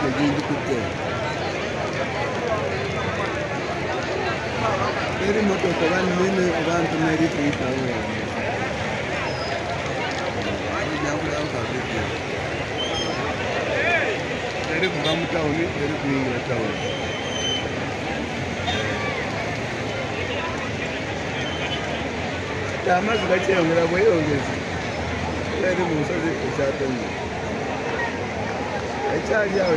gindi kutte eri motoka banene abantu neri tuyitawo eri kuva mu tawuni eri kuyingira tawuni amazzi gakyeyongera bweyongezi eri mu nsozi ekyatonnya ekyali awo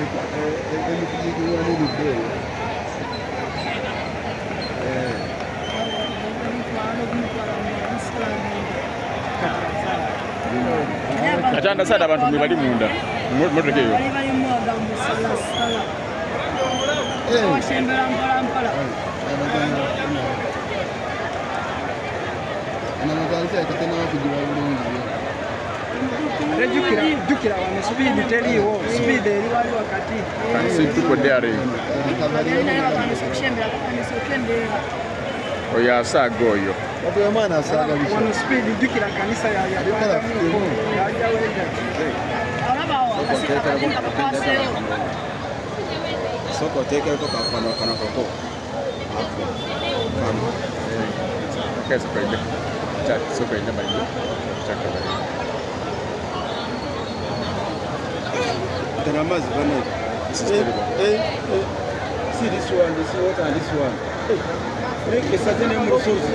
emikujikirwa n'ebidde eyo Achanda sada abantu bali munda motoka eyo jukira wano speed teriiwo speed eri wali wakati kansi tuko dare oyo asaaga oyo oyo omwana asaaga biki wano speed jukira kanisa soko oteekereko kakano kako kesa kwende chat soko ina bali chaka bali There are mass vanilla. See this one, this water, and this one. Make a certain number of sources.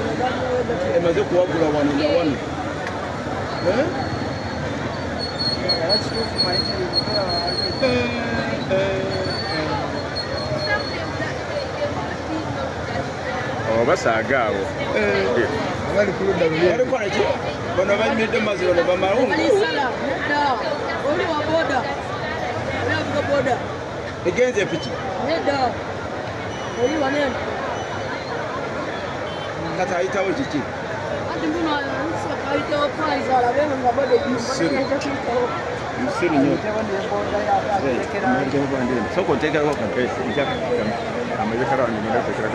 And I just walk one in the one. That's true for my oh basaaga awo abali kuludda luli walikuwa na kyo bano banyumidde maziro ne bamalungu oli wa boda oli avuga boda egenze piki nedda oli wanene kati ayitawo kiki ati mbuno ayitawo kwanza alabe nga boda ekiyitawo musiru nyo soko oteekereko kakesi amajekara wange ndio tekera